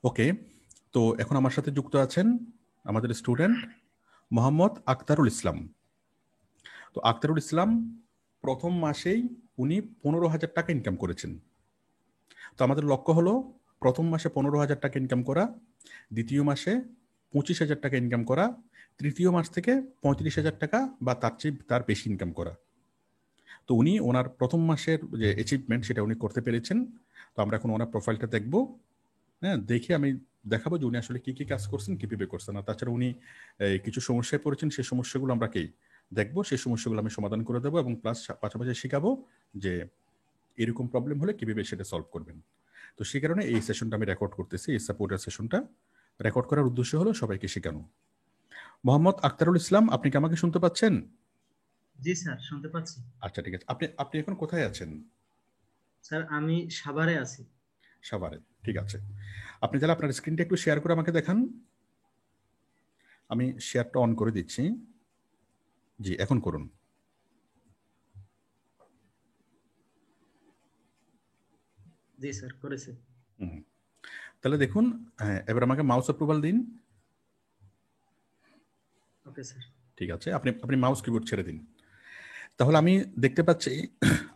ওকে, তো এখন আমার সাথে যুক্ত আছেন আমাদের স্টুডেন্ট মোহাম্মদ আক্তারুল ইসলাম। তো আক্তারুল ইসলাম প্রথম মাসেই উনি 15,000 টাকা ইনকাম করেছেন। তো আমাদের লক্ষ্য হলো প্রথম মাসে 15,000 টাকা ইনকাম করা, দ্বিতীয় মাসে 25,000 টাকা ইনকাম করা, তৃতীয় মাস থেকে 35,000 টাকা বা তার বেশি ইনকাম করা। তো উনি ওনার প্রথম মাসের যে অ্যাচিভমেন্ট সেটা উনি করতে পেরেছেন। তো আমরা এখন ওনার প্রোফাইলটা দেখব। হ্যাঁ, দেখে আমি দেখাবো যে উনি আসলে কি কি কাজ করছেন, কিভাবে করছেন। আর তাছাড়া উনি কিছু সমস্যায় পড়েছেন, সেই সমস্যাগুলো আমরা দেখবো, সেই সমস্যাগুলো আমি সমাধান করে দেবো এবং প্লাস পাশাপাশি শেখাবো যে এরকম প্রবলেম হলে কিভাবে সেটা সলভ করবেন। তো সেই কারণে এই সেশনটা আমি রেকর্ড করতেছি। এই সাপোর্টার সেশনটা রেকর্ড করার উদ্দেশ্য হলো সবাইকে শেখানো। মোহাম্মদ আক্তারুল ইসলাম, আপনি কি আমাকে শুনতে পাচ্ছেন? জি স্যার, শুনতে পাচ্ছি। আচ্ছা, ঠিক আছে। আপনি আপনি এখন কোথায় আছেন? স্যার, আমি সাভারে আছি। সাভারে, ঠিক আছে। আপনি তাহলে আপনার স্ক্রিনটা একটু শেয়ার করে আমাকে দেখান। আমি শেয়ারটা অন করে দিচ্ছি। জি, এখন করুন। জি স্যার, করেছে। হুম, তাহলে দেখুন। হ্যাঁ, এবার আমাকে মাউস অ্যাপ্রুভাল দিন। Okay sir. ঠিক আছে, আপনি আপনি মাউস কিবোর্ড ছেড়ে দিন। তাহলে আমি দেখতে পাচ্ছি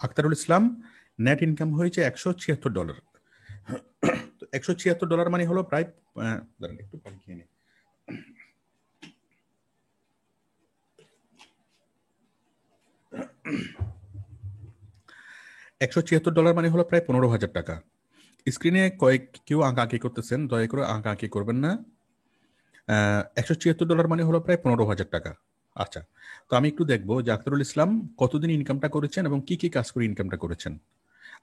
আক্তারুল ইসলাম নেট ইনকাম হয়েছে $176। তো $176 মানে হলো প্রায় দাঁড়ান একটু পানি খেয়ে নিই। $176 মানে হলো প্রায় 15,000 টাকা। স্ক্রিনে কেউ আঁকাআঁকি করতেছেন, দয়া করে আঁকাআঁকি করবেন না। $176 মানে হলো প্রায় 15,000 টাকা। আচ্ছা, তো আমি একটু দেখবো যে আক্তারুল ইসলাম কতদিন ইনকামটা করেছেন এবং কি কি কাজ করে ইনকামটা করেছেন।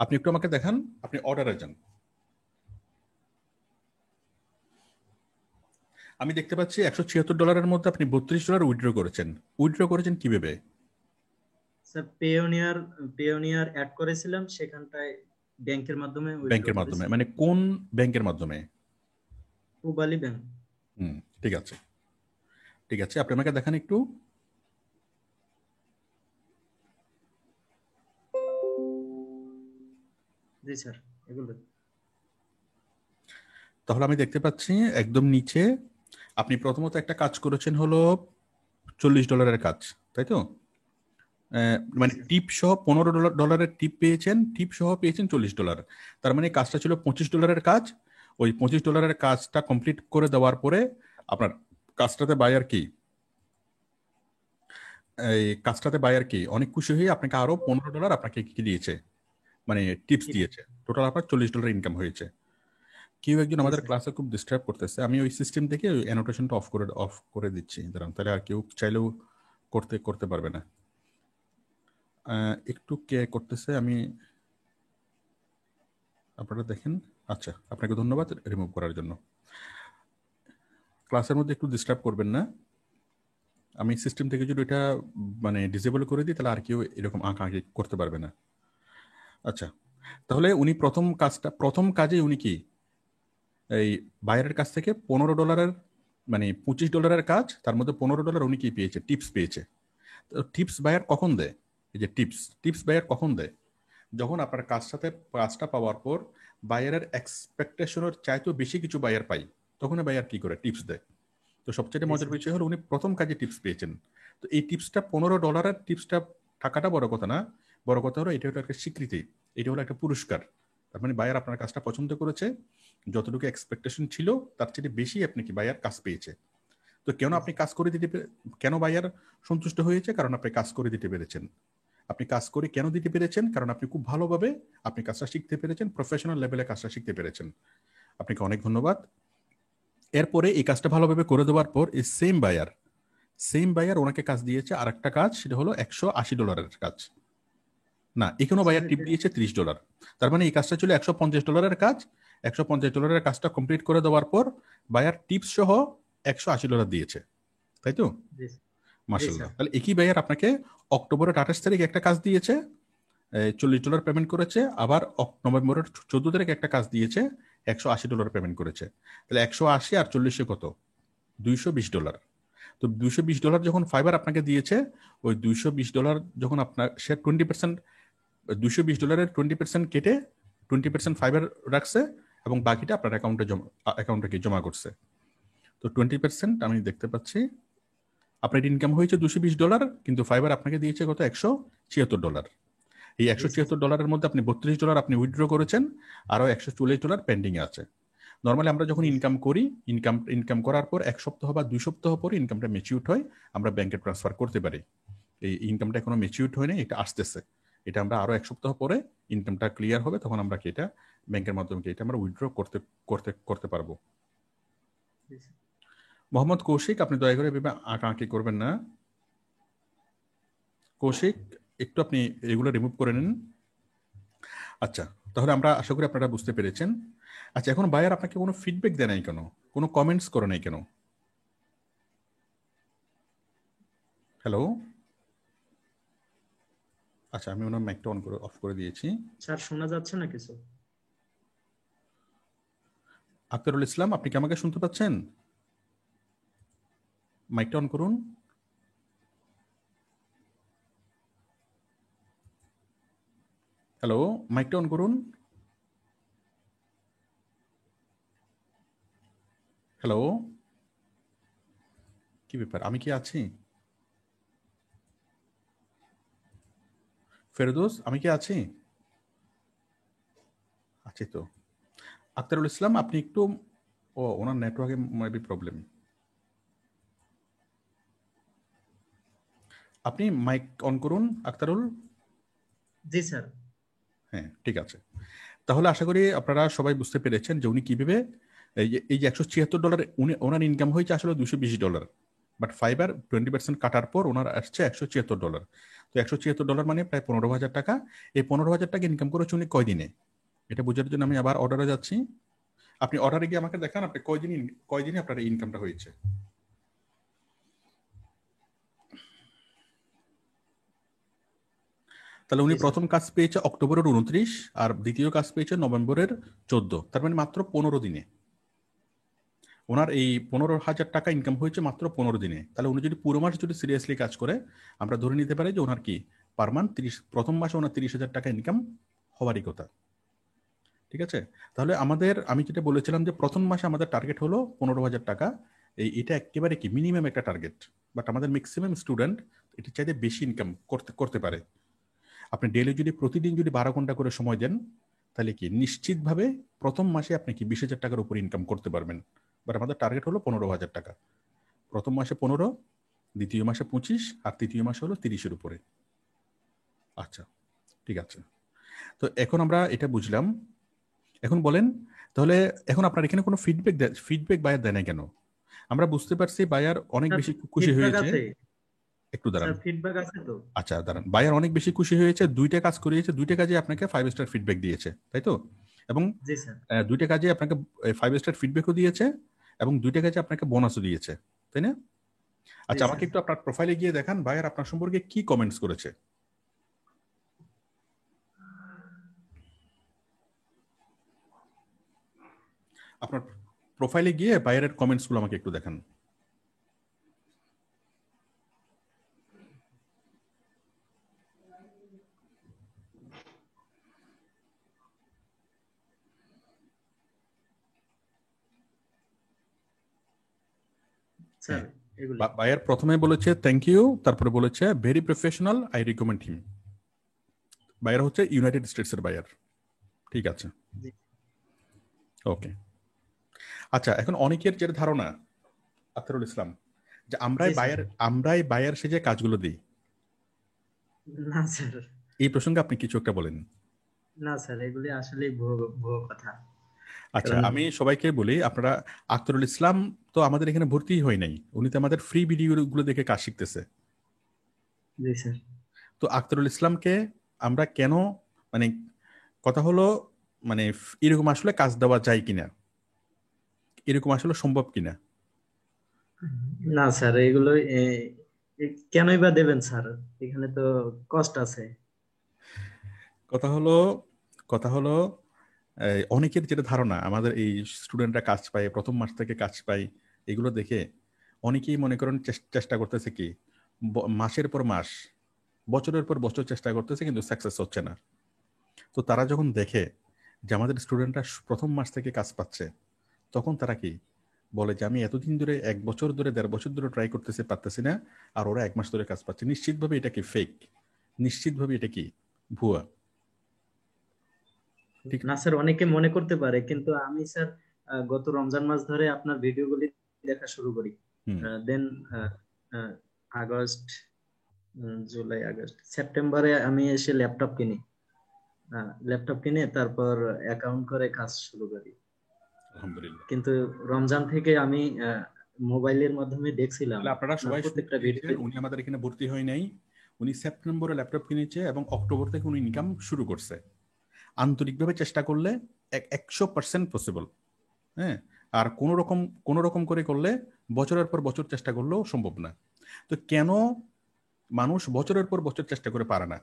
আপনি একটু আমাকে দেখান, আপনি অর্ডারে যান। আমি দেখতে পাচ্ছি $176 মধ্যে আপনি $32 উইথড্র করেছেন। উইথড্র করেছেন কিভাবে? স্যার, পেওনিয়ার পেওনিয়ার অ্যাড করেছিলাম, সেখানটায় ব্যাংকের মাধ্যমে উইথড্র ব্যাংকের মাধ্যমে? করেছি। মানে কোন ব্যাংকের মাধ্যমে? পূবালী ব্যাংক। হুম, ঠিক আছে, ঠিক আছে। আপনি আমাকে দেখান একটু। জি স্যার, এগুলো। তাহলে আমি দেখতে পাচ্ছি একদম নিচে আপনি প্রথমত একটা কাজ করেছেন হলো $40 কাজ, তাই তো? জি মানে স্যার। টিপ সহ $15 টিপ পেয়েছেন, টিপ সহ পেয়েছেন $40। তার মানে কাজটা ছিল $25 কাজ। ওই $25 কাজটা কমপ্লিট করে দেওয়ার পরে আপনার কাজটাতে বায়ার কি এই কাজটাতে বায়ার কি অনেক খুশি হয়ে আপনাকে আরো $15 আপনাকে কি দিয়েছে, মানে টিপস টিপস। দিয়েছে। টোটাল আপনার $40 ইনকাম হয়েছে। কেউ একজন জি আমাদের স্যার। ক্লাসে খুব ডিস্টার্ব করতেছে, আমি ওই সিস্টেম থেকে ওই অ্যানোটেশনটা অফ করে দিচ্ছি, দাঁড়ান, তাহলে আর কেউ চাইলেও করতে করতে পারবে না। একটু কে করতেছে, আমি আপনারা দেখেন। আচ্ছা, আপনাকে ধন্যবাদ রিমুভ করার জন্য। ক্লাসের মধ্যে একটু ডিস্টার্ব করবেন না। আমি সিস্টেম থেকে যদি এটা মানে ডিসেবল করে দিই তাহলে আর কেউ এরকম আঁকাআঁকি করতে পারবে না। আচ্ছা, তাহলে উনি প্রথম কাজে উনি কি এই বাইরের কাছ থেকে $15, মানে $25 কাজ, তার মধ্যে $15 উনি কি পেয়েছে, টিপস পেয়েছে। তো টিপস বায়ার কখন দেয়? এই যে টিপস টিপস বায়ার কখন দেয়? যখন আপনার কাজটা পাওয়ার পর বায়ারের এক্সপেকটেশনের চাইতেও বেশি কিছু বায়ার পাই, তখন বায়ার কি করে, টিপস দেয়। তো সবচেয়ে জি মজার স্যার। বিষয় হলো উনি প্রথম কাজে টিপস পেয়েছেন। তো এই টিপসটা $15 টিপসটা টাকাটা বড় কথা না, বড় কথা হলো এটা হলো একটা স্বীকৃতি, এটা হলো একটা পুরস্কার। তার মানে বায়ার আপনার কাজটা পছন্দ করেছে, যতটুকু এক্সপেকটেশন ছিল তার চেয়ে বেশি আপনি কি বায়ার কাজ পেয়েছে। তো কেন জি আপনি স্যার। কাজ করে কেন বায়ার সন্তুষ্ট হয়েছে? কারণ আপনি কাজ করে দিতে পেরেছেন। আপনি কাজ করে কেন দিতে পেরেছেন? কারণ আপনি খুব ভালোভাবে আপনি কাজটা শিখতে পেরেছেন, প্রফেশনাল লেভেলে কাজটা শিখতে পেরেছেন। আপনাকে অনেক ধন্যবাদ। এরপরে এই কাজটা ভালোভাবে করে দেওয়ার পর এই সেম বায়ার ওনাকে কাজ দিয়েছে আর একটা কাজ, সেটা হলো $180 কাজ। না, এখানেও স্যার, বায়ার টিপ দিয়েছে $30। তার মানে এই কাজটা ছিল $150 কাজ। $150 কাজটা কমপ্লিট করে দেওয়ার পর বায়ার টিপস সহ $180 দিয়েছে, তাই তো? জি জি মার্শাল্লাহ, স্যার। তাহলে একই বায়ার আপনাকে অক্টোবরের 28 তারিখ একটা কাজ দিয়েছে, $40 পেমেন্ট করেছে। আবার নভেম্বরের 14 তারিখ একটা কাজ দিয়েছে, $180 পেমেন্ট করেছে। তাহলে 180 আর 40 কত, $220। তো $220 যখন ফাইবার আপনাকে দিয়েছে, ওই $220 যখন আপনার সে 20%, $220 $20% কেটে 20% ফাইবার রাখছে, এবং বাকিটা আপনার অ্যাকাউন্টে জমা করছে। তো 20% আমি দেখতে পাচ্ছি আপনার ইনকাম হয়েছে $220, কিন্তু ফাইবার আপনাকে দিয়েছে কত, $176। এই জি স্যার। $176 মধ্যে আপনি $32 আপনি উইথড্র করেছেন, আরো $140 পেন্ডিং এ আছে। নর্মালি আমরা যখন জি ইনকাম করি, ইনকাম করার পর 1 সপ্তাহ বা 2 সপ্তাহ পরে ইনকামটা ম্যাচিউর হয়, আমরা ব্যাংকে ট্রান্সফার করতে পারি। এই ইনকামটা এখনো ম্যাচিউর হয়নি, এটা আসতেছে। এটা আমরা আরো 1 সপ্তাহ পরে ইনকামটা ক্লিয়ার হবে, তখন আমরা কি এটা ব্যাংকের মাধ্যমে এটা আমরা উইথড্র করতে করতে করতে পারবো। জি স্যার। মোহাম্মদ কৌশিক, আপনি দয়া করে এভাবে আঁকাআঁকি করবেন না। কৌশিক, একটু আপনি এগুলো রিমুভ করে নিন। আচ্ছা, তাহলে আমরা আশা করি আপনারা বুঝতে পেরেছেন। আচ্ছা, এখন বায়ার আপনাকে কোনো ফিডব্যাক দেয় নাই কেন, কোনো কমেন্টস করে নাই কেন? হ্যালো, আচ্ছা, আমি ওনার মাইকটা অফ করে দিয়েছি। স্যার শোনা যাচ্ছে না কিছু? আক্তারুল ইসলাম, আপনি কি আমাকে শুনতে পাচ্ছেন? মাইকটা অন করুন। হ্যালো, মাইকটা অন করুন। হ্যালো, কি ব্যাপার, আমি কি আছি? ফেরদৌস, আমি কি আছি? আছি তো। আক্তারুল ইসলাম, আপনি একটু, ওনার নেটওয়ার্কে মেবি প্রবলেম। আপনি মাইক অন করুন আক্তারুল। জি স্যার। হ্যাঁ, ঠিক আছে। তাহলে আশা করি আপনারা সবাই বুঝতে পেরেছেন যে উনি কিভাবে এই যে $176, ওনার ইনকাম হয়েছে আসলে $220, বাট ফাইবার 20% কাটার পর ওনার আসছে $176। তো $176 মানে প্রায় 15,000 টাকা। এই 15,000 টাকা ইনকাম করেছে উনি কয়দিনে, এটা বোঝার জন্য আমি আবার অর্ডারে যাচ্ছি। আপনি অর্ডারে গিয়ে আমাকে দেখান আপনি কয়দিনে আপনার এই ইনকামটা হয়েছে। তাহলে উনি জি স্যার। প্রথম কাজ পেয়েছে অক্টোবরের 29, আর দ্বিতীয় কাজ পেয়েছে নভেম্বরের 14, তার মানে মাত্র 15 দিনে ওনার এই 15,000 টাকা ইনকাম হয়েছে মাত্র 15 দিনে। তাহলে উনি যদি পুরো মাস যদি সিরিয়াসলি কাজ করে, আমরা ধরে নিতে পারি যে ওনার কি পার মান্থ প্রথম মাসে ওনার 30,000 টাকা ইনকাম হওয়ারই কথা। ঠিক আছে? তাহলে আমি যেটা বলেছিলাম যে প্রথম মাসে আমাদের টার্গেট হলো 15,000 টাকা। এটা একেবারে কি মিনিমাম একটা টার্গেট, বাট আমাদের ম্যাক্সিমাম স্টুডেন্ট এটা চাইতে বেশি ইনকাম করতে করতে পারে। আপনি ডেইলি যদি প্রতিদিন যদি 12 ঘন্টা করে সময় দেন, তাহলে কি নিশ্চিতভাবে প্রথম মাসে আপনি কি 20,000 টাকার উপর ইনকাম করতে পারবেন। বাট আমাদের টার্গেট হলো 15,000 টাকা। প্রথম মাসে 15, দ্বিতীয় মাসে 25, আর তৃতীয় মাসে হলো 30-এর উপরে। আচ্ছা, ঠিক আছে। তো এখন আমরা এটা বুঝলাম। এখন বলেন, তাহলে এখন আপনার এখানে কোনো ফিডব্যাক বায়ার দেয় না কেন? আমরা বুঝতে পারছি বায়ার অনেক স্যার বেশি খুশি ফিডব্যাক হয়েছে। আছে। একটু দাঁড়ান। স্যার ফিডব্যাক আছে তো? আচ্ছা দাঁড়ান, বায়ার অনেক বেশি খুশি হয়েছে, 2টা কাজ করিয়েছে, 2টা কাজে আপনাকে 5 স্টার ফিডব্যাক দিয়েছে, তাই তো? এবং জি স্যার। 2টা কাজে আপনাকে 5 স্টার ফিডব্যাকও দিয়েছে, এবং 2টা কাজে আপনাকে বোনাসও দিয়েছে, তাই না? জি আচ্ছা, আমাকে স্যার। একটু আপনার প্রোফাইলে গিয়ে দেখান বায়ার আপনার সম্পর্কে কি কমেন্টস করেছে। আপনার প্রোফাইলে গিয়ে বায়ারের কমেন্টস গুলো আমাকে একটু দেখান। স্যার হ্যাঁ, এগুলি। বায়ার প্রথমে বলেছে থ্যাংক ইউ, তারপরে বলেছে very professional, I recommend him. Buyer হচ্ছে ইউনাইটেড স্টেটস এর বায়ার। ঠিক আছে, জি। ওকে। আচ্ছা, এখন অনেকের যেটা ধারণা আখতারুল ইসলাম, যে জি স্যার। আমরাই বায়ার সেজে কাজগুলো দিই। না স্যার। এই প্রসঙ্গে আপনি কিছু একটা বলেন। না স্যার, এগুলি আসলে ভুয়ো ভুয়ো কথা। আচ্ছা, কারণ আমি সবাইকে বলি, আপনারা, আখতারুল ইসলাম তো আমাদের এখানে ভর্তি হয় নাই, উনি তো আমাদের ফ্রি ভিডিও গুলো দেখে কাজ শিখতেছে। জি স্যার। তো আখতারুল ইসলামকে আমরা কেন, মানে কথা হলো, মানে এরকম আসলে কাজ দেওয়া যায় কিনা, এরকম আসলে সম্ভব কিনা। না স্যার, এগুলো কেনই বা দেবেন স্যার? এখানে তো কষ্ট আছে। কথা হলো কথা হলো অনেকের যেটা ধারণা আমাদের এই স্টুডেন্টরা কাজ পায়, প্রথম মাস থেকে কাজ পায়, এগুলো দেখে অনেকেই মনে করেন চেষ্টা করতেছে কি মাসের পর মাস, বছরের পর বছর চেষ্টা করতেছে, কিন্তু সাকসেস হচ্ছে না। তো তারা যখন দেখে যে আমাদের স্টুডেন্টরা প্রথম মাস থেকে কাজ পাচ্ছে, তখন তারা কি বলে যে আমি এতদিন ধরে 1 বছর ধরে 1.5 বছর ধরে ট্রাই করতেছি, পারতেছি না, আর ওরা 1 মাস ধরে কাজ পাচ্ছে। নিশ্চিতভাবে এটা কি ফেক, নিশ্চিতভাবে এটা কি ভুয়া। ঠিক না স্যার, অনেকে মনে করতে পারে, কিন্তু আমি স্যার গত রমজান মাস ধরে আপনার ভিডিওগুলি দেখা শুরু করি। হুম। দেন আগস্ট, জুলাই, আগস্ট, সেপ্টেম্বরে আমি এসে ল্যাপটপ কিনি। ল্যাপটপ কিনে তারপর অ্যাকাউন্ট করে কাজ শুরু করি। আলহামদুলিল্লাহ। কিন্তু রমজান থেকে আমি মোবাইলের মাধ্যমে দেখছিলাম তাহলে আপনারা আপনার সবাই শুনতে প্রত্যেকটা ভিডিও। পেয়েছেন, উনি আমাদের এখানে ভর্তি হয় নাই, উনি সেপ্টেম্বরে ল্যাপটপ কিনেছে এবং অক্টোবর থেকে উনি ইনকাম শুরু করছে। আন্তরিকভাবে চেষ্টা করলে 100% পসিবল। হ্যাঁ, আর কোনো রকম করে করলে বছরের পর বছর চেষ্টা করলেও সম্ভব না। তো কেন মানুষ বছরের পর বছর চেষ্টা করে পারে না?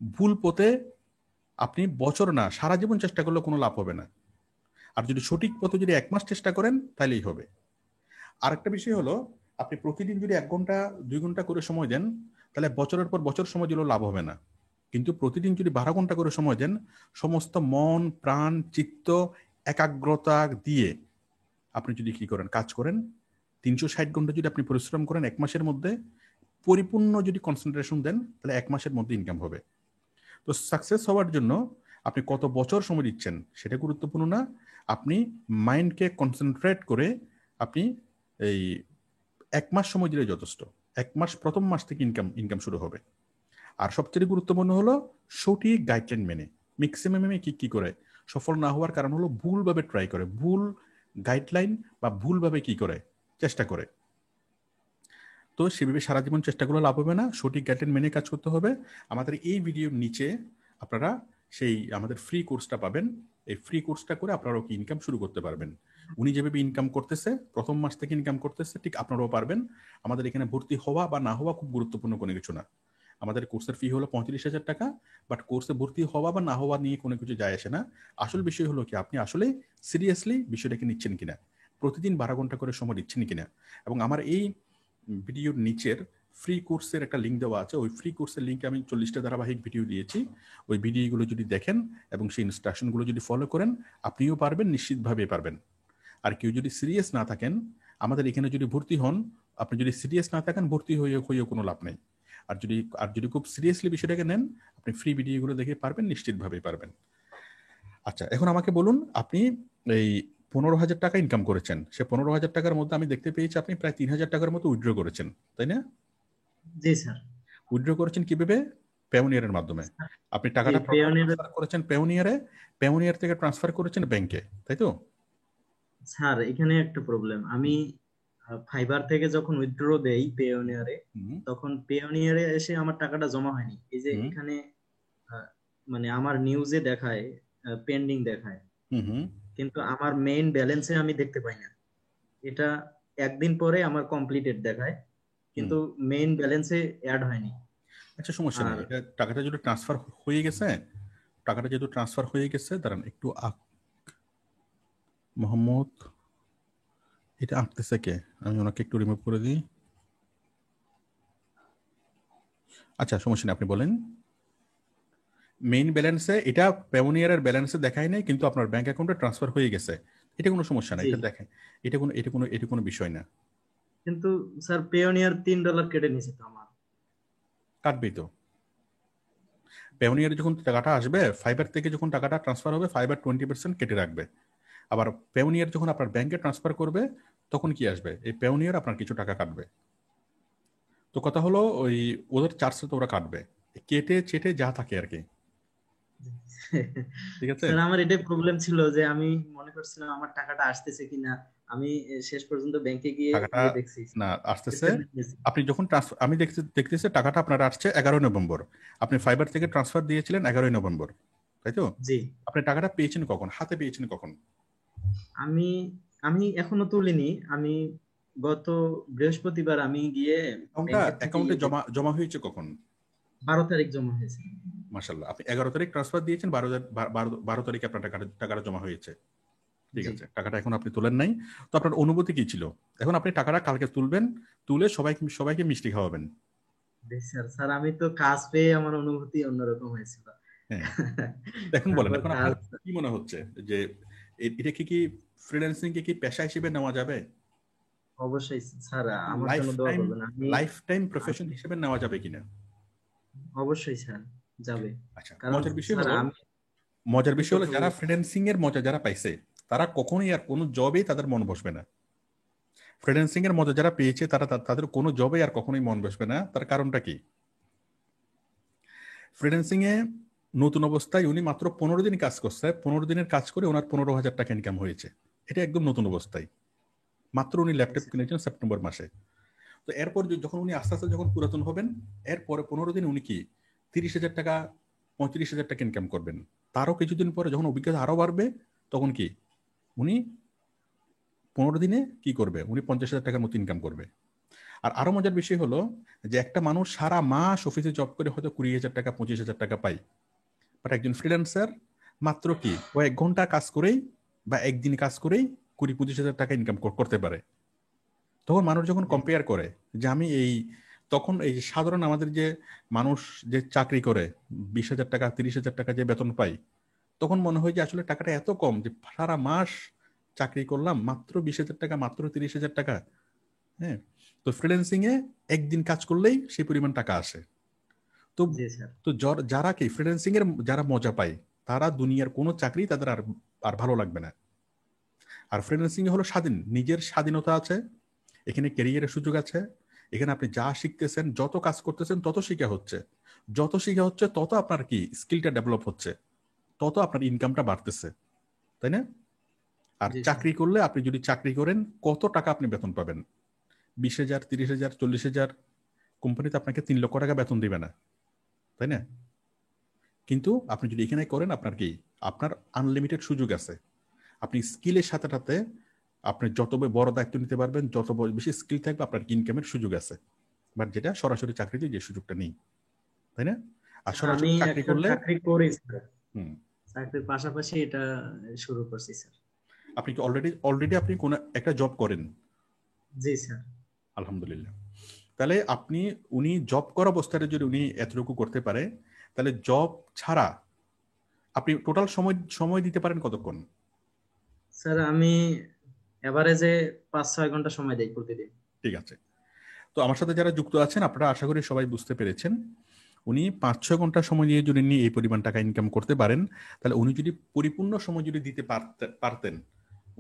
ভুল পথে আপনি বছর না সারা জীবন চেষ্টা করলে কোনো লাভ হবে না। আর যদি সঠিক পথে যদি 1 মাস চেষ্টা করেন তাহলেই হবে। আরেকটা বিষয় হলো, আপনি প্রতিদিন যদি 1 ঘন্টা 2 ঘন্টা করে সময় দেন, তাহলে বছরের পর বছর সময় দিলেও লাভ হবে না। কিন্তু প্রতিদিন যদি 12 ঘন্টা করে সময় দেন, সমস্ত মন প্রাণ চিত্ত একাগ্রতা দিয়ে আপনি যদি কি করেন, কাজ করেন, 360 ঘন্টা যদি আপনি পরিশ্রম করেন 1 মাসের মধ্যে, পরিপূর্ণ যদি কনসেন্ট্রেশন দেন, তাহলে 1 মাসের মধ্যে ইনকাম হবে। তো সাকসেস হওয়ার জন্য আপনি কত বছর সময় দিচ্ছেন সেটা গুরুত্বপূর্ণ না। আপনি মাইন্ডকে কনসেন্ট্রেট করে আপনি এই 1 মাস সময় দিলে যথেষ্ট। 1 মাস, প্রথম মাস থেকে ইনকাম শুরু হবে। আর সবচেয়ে গুরুত্বপূর্ণ হলো সঠিক গাইডলাইন মেনে। ম্যাক্সিমামে কি করে সফল না হওয়ার কারণ হলো ভুলভাবে ট্রাই করে, ভুল গাইডলাইন বা ভুলভাবে কি করে চেষ্টা করে। তো সেভাবে সারা জীবন চেষ্টা করলে লাভ হবে না, সঠিক গাইডলাইন মেনে কাজ করতে হবে। আমাদের এই ভিডিওর নিচে আপনারা সেই আমাদের ফ্রি কোর্সটা পাবেন। এই ফ্রি কোর্সটা করে আপনারাও কি ইনকাম শুরু করতে পারবেন। উনি যেভাবে ইনকাম করতেছে, প্রথম মাস থেকে ইনকাম করতেছে, ঠিক আপনারাও পারবেন। আমাদের এখানে ভর্তি হওয়া বা না হওয়া খুব গুরুত্বপূর্ণ কোনো কিছু না। আমাদের কোর্সের ফি হলো 35,000 টাকা, বাট কোর্সে ভর্তি হওয়া বা না হওয়া নিয়ে কোনো কিছু যায় আসে না। আসল বিষয় হলো কি আপনি আসলে সিরিয়াসলি বিষয়টাকে নিচ্ছেন কিনা, প্রতিদিন 12 ঘন্টা করে সময় দিচ্ছেন কিনা। এবং আমার এই ভিডিওর নিচের ফ্রি কোর্সের একটা লিঙ্ক দেওয়া আছে, ওই ফ্রি কোর্সের লিঙ্কে আমি 40টা ধারাবাহিক ভিডিও দিয়েছি। ওই ভিডিওগুলো যদি দেখেন এবং সেই ইনস্ট্রাকশনগুলো যদি ফলো করেন, আপনিও পারবেন, নিশ্চিতভাবে পারবেন। আর কেউ যদি সিরিয়াস না থাকেন, আমাদের এখানে যদি ভর্তি হন, আপনি যদি সিরিয়াস না থাকেন, ভর্তি হয়েও কোনো লাভ নেই। আর যদি খুব সিরিয়াসলি বিষয়টাকে নেন, আপনি ফ্রি ভিডিওগুলো দেখে পারবেন, নিশ্চিতভাবেই পারবেন। আচ্ছা, এখন আমাকে বলুন, আপনি এই 15,000 টাকা ইনকাম করেছেন, সে 15,000 টাকার মধ্যে আমি দেখতে পেয়েছি আপনি প্রায় 3,000 টাকার মতো উইথড্র করেছেন, তাই না? জি স্যার। উইথড্র করেছেন কিভাবে? পেওনিয়ারের মাধ্যমে। আপনি জি, টাকাটা প্রথমে পেওনিয়ার। ট্রান্সফার করেছেন পেওনিয়ারে, পেওনিয়ার থেকে ট্রান্সফার করেছেন ব্যাংকে, তাই তো? স্যার এখানে একটা প্রবলেম, আমি ফাইবার থেকে যখন উইথড্র দেই পেওনিয়ারে, হুম। তখন পেওনিয়ারে এসে আমার টাকাটা জমা হয়নি। এই যে হুম। এখানে মানে আমার নিউজে দেখায় পেন্ডিং দেখায়, হুম। হুম। কিন্তু আমার মেইন ব্যালেন্সে আমি দেখতে পাই না। এটা একদিন পরে আমার কমপ্লিটেড দেখায়, হুম। কিন্তু মেইন ব্যালেন্সে অ্যাড হয়নি। আচ্ছা, সমস্যা নেই, আর এটা টাকাটা যদি ট্রান্সফার হয়ে গেছে, টাকাটা যেহেতু ট্রান্সফার হয়ে গেছে, দাঁড়ান একটু মোহাম্মদ, এটা আঁকতেছে কে? আমি ওনাকে একটু রিমুভ করে দিই। আচ্ছা, সমস্যা নেই, আপনি বলেন। মেইন ব্যালেন্সে, এটা পেওনিয়ারের ব্যালেন্সে দেখায় নাই, কিন্তু আপনার ব্যাংক অ্যাকাউন্টে ট্রান্সফার হয়ে গেছে। এটা কোনো সমস্যা না, জি, এটা দেখেন। এটা কোনো বিষয় না। কিন্তু স্যার পেওনিয়ার $3 কেটে নিছে তো আমার। কাটবেই তো। পেওনিয়ারে যখন টাকাটা আসবে, ফাইবার থেকে যখন টাকাটা ট্রান্সফার হবে, ফাইবার 20% কেটে রাখবে। আবার পেওনিয়ার যখন আপনার ব্যাংকে ট্রান্সফার করবে, তখন কি আসবে, এই পেওনিয়ার আপনার কিছু টাকা কাটবে। তো কথা হলো, ওই ওদের চার্জটা তো ওরা কাটবে, কেটে চেটে যা থাকে আর কি। ঠিক আছে। স্যার আমার এটাই প্রবলেম ছিল যে আমি মনে করছিলাম আমার টাকাটা আসতেছে কিনা। আমি শেষ পর্যন্ত ব্যাংকে গিয়ে টাকাটা গিয়ে দেখছি না আসতেছে। স্টেটমেন্ট নিয়েছি। আপনি যখন ট্রান্সফার, আমি দেখতেছি টাকাটা আপনার আসছে 11 নভেম্বর। আপনি ফাইবার থেকে ট্রান্সফার দিয়েছিলেন 11 নভেম্বর, তাই তো? জি। আপনি টাকাটা পেয়েছেন কখন, হাতে পেয়েছেন কখন? আমি আমি এখনো তুলিনি। আমি গত বৃহস্পতিবার আমি গিয়ে অ্যাকাউন্টটা ব্যাংকের থেকে অ্যাকাউন্টে ইয়ে জমা জমা হয়েছে কখন? 12 তারিখ জমা হয়েছে। মাশাল্লাহ, আপনি 11 তারিখ ট্রান্সফার দিয়েছেন, 12 তারিখে আপনার টাকাটা জমা হয়েছে। ঠিক জি। আছে, টাকাটা এখন আপনি তোলেন নাই। তো আপনার অনুভূতি কি ছিল? এখন আপনি টাকাটা কালকে তুলবেন, তুলে সবাইকে সবাইকে মিষ্টি খাওয়াবেন। জি স্যার। স্যার আমি তো কাজ পেয়ে আমার অনুভূতি অন্যরকম হয়েছিল। হ্যাঁ, এখন বলেন, এখন আপনার কি মনে হচ্ছে যে এটা কি ফ্রিল্যান্সিং কে কি পেশা হিসেবে নেওয়া যাবে? অবশ্যই স্যার, আমার লাইফ জন্য দোয়া টাইম, করবেন। লাইফ টাইম প্রফেশন হিসেবে নেওয়া যাবে কিনা? অবশ্যই স্যার যাবে। আচ্ছা, কারণ মজার বিষয় স্যার হলো, আমি মজার আমি বিষয় তো হলো যারা ফ্রিল্যান্সিং এর মজা যারা পাইছে, তারা কখনোই আর কোনো জবেই তাদের মন বসবে না। ফ্রিল্যান্সিং এর মজা যারা পেয়েছে তারা তাদের কোনো জবে আর কখনোই মন বসবে না। তার কারণটা কি? ফ্রিল্যান্সিং এ নতুন অবস্থায় উনি মাত্র 15 দিন কাজ করছে, 15 দিনের কাজ করে ওনার 15,000 টাকা ইনকাম হয়েছে। এটা একদম নতুন অবস্থায়, মাত্র উনি ল্যাপটপ কিনেছেন সেপ্টেম্বর মাসে। তো এরপর যখন উনি আস্তে আস্তে যখন পুরাতন হবেন, এরপরে 15 দিন উনি কি 30,000 টাকা 35,000 টাকা ইনকাম করবেন। তারও কিছুদিন পরে যখন অভিজ্ঞতা আরো বাড়বে, তখন কি উনি 15 দিনে কি করবে, উনি 50,000 টাকার মতো ইনকাম করবে। আর আরো মজার বিষয় হলো যে একটা মানুষ সারা মাস অফিসে জব করে হয়তো 20,000 টাকা 25,000 টাকা পায়, বাট একজন ফ্রিল্যান্সার মাত্র কি ও 1 ঘন্টা কাজ করেই বা একদিন কাজ করেই 20-25,000 টাকা ইনকাম করতে পারে। তখন মানুষ যখন কম্পেয়ার করে যে আমি এই, তখন এই যে সাধারণ আমাদের যে মানুষ যে চাকরি করে 20,000 টাকা 30,000 টাকা যে বেতন পাই, তখন মনে হয় যে আসলে টাকাটা এত কম যে সারা মাস চাকরি করলাম মাত্র 20,000 টাকা, মাত্র 30,000 টাকা। হ্যাঁ, তো ফ্রিল্যান্সিং এ একদিন কাজ করলেই সেই পরিমাণ টাকা আসে। তো তো যারা কি ফ্রিল্যান্সিং এর যারা মজা পায়, তারা দুনিয়ার কোনো চাকরি তাদের আর আর ভালো লাগবে না। আর ফ্রিল্যান্সিং হলো স্বাধীন, নিজের স্বাধীনতা আছে, এখানে ক্যারিয়ারের সুযোগ আছে, এখানে আপনি যা শিখতেছেন, যত কাজ করতেছেন তত শিখা হচ্ছে, যত শিখা হচ্ছে তত আপনার কি স্কিলটা ডেভেলপ হচ্ছে, তত আপনার ইনকামটা বাড়তেছে, তাই না? আর চাকরি করলে, আপনি যদি চাকরি করেন, কত টাকা আপনি বেতন পাবেন? 20,000, 30,000, 40,000। কোম্পানিতে আপনাকে 3 লক্ষ টাকা বেতন দিবে না, তাই না? কিন্তু আপনি যদি এখানে করেন, আপনার কি আপনার আনলিমিটেড সুযোগ আছে। আপনি স্কিলের সাথে সাথে আপনি যত বড় দায়িত্ব নিতে পারবেন, যত বেশি স্কিল থাকবে, আপনার ইনকামের সুযোগ আছে, বাট যেটা সরাসরি চাকরিতে যে সুযোগটা নেই, তাই না? আর সরাসরি আমি চাকরি একটা করলে চাকরি করি স্যার, হুম, চাকরির পাশাপাশি এটা শুরু করছি স্যার। আপনি কি অলরেডি আপনি কোন একটা জব করেন? জি স্যার। আলহামদুলিল্লাহ। তাহলে আপনি, উনি জব করা অবস্থায় যদি উনি এতটুকু করতে পারে, তাহলে জব ছাড়া আপনি টোটাল সময় সময় দিতে পারেন কতক্ষণ? স্যার আমি এভারেজে 5-6 ঘন্টা সময় দেই প্রতিদিন। ঠিক আছে। তো আমার সাথে যারা যুক্ত আছেন, আপনারা আশা করি সবাই বুঝতে পেরেছেন, উনি 5-6 ঘন্টা সময় নিয়ে যদি এই পরিমাণ টাকা ইনকাম করতে পারেন, তাহলে উনি যদি পরিপূর্ণ সময় যদি দিতে পারতেন,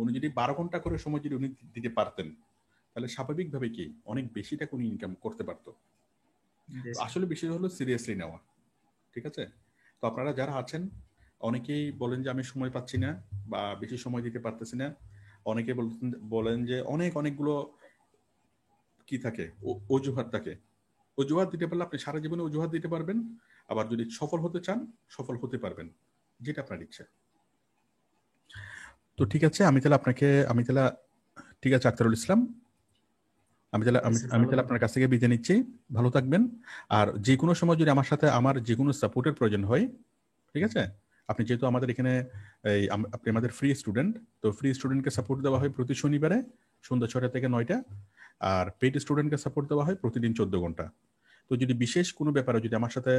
উনি যদি 12 ঘন্টা করে সময় যদি উনি দিতে পারতেন, তাহলে স্বাভাবিকভাবে কি অনেক বেশি টাকা উনি ইনকাম করতে পারতো। আসলে বিষয় হলো সিরিয়াসলি নেওয়া, ঠিক আছে? তো আপনারা যারা আছেন, অনেকেই বলেন যে আমি সময় পাচ্ছি না বা বেশি সময় দিতে পারতেছি না, অনেকে বলেন যে অনেকগুলো কি থাকে, অজুহাত থাকে। অজুহাত দিতে পারলে আপনি সারা জীবনে অজুহাত দিতে পারবেন, আবার যদি সফল হতে চান সফল হতে পারবেন, যেটা আপনার ইচ্ছা। তো ঠিক আছে, আমি তাহলে ঠিক আছে আক্তারুল ইসলাম, আমি তাহলে আপনার কাছ থেকে বিদায় নিচ্ছি। ভালো থাকবেন। আর যে কোনো সময় যদি আমার সাথে আমার যে কোনো সাপোর্টের প্রয়োজন হয়, ঠিক আছে, আপনি যেহেতু আমাদের এখানে আপনি আমাদের ফ্রি স্টুডেন্ট, তো ফ্রি স্টুডেন্টকে সাপোর্ট দেওয়া হয় প্রতি শনিবারে সন্ধ্যা 6টা থেকে 9টা, আর পেইড স্টুডেন্টকে সাপোর্ট দেওয়া হয় প্রতিদিন 14 ঘন্টা। তো যদি বিশেষ কোনো ব্যাপারে যদি আমার সাথে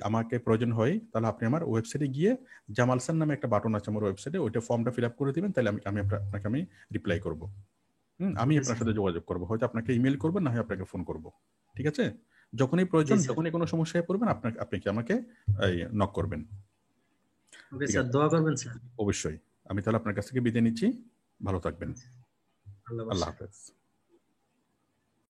আমাকে প্রয়োজন হয়, তাহলে আপনি আমার ওয়েবসাইটে গিয়ে জামালসান নামে একটা বাটন আছে আমার ওয়েবসাইটে, ওইটা ফর্মটা ফিল আপ করে দিবেন, তাহলে আপনাকে আমি রিপ্লাই করব। আমি আপনার সাথে যোগাযোগ করবো, হয়তো আপনাকে ইমেল করবেন, না হয় আপনাকে ফোন করব। ঠিক আছে? যখনই প্রয়োজন, যখনই কোনো সমস্যায় পড়বেন, আপনি কি আমাকে নক করবেন। ওকে ঠিক স্যার, আছে, দোয়া করবেন স্যার। অবশ্যই। আমি তাহলে আপনার কাছ থেকে বিদায় নিচ্ছি। ভালো থাকবেন। আল্লাহ হাফেজ।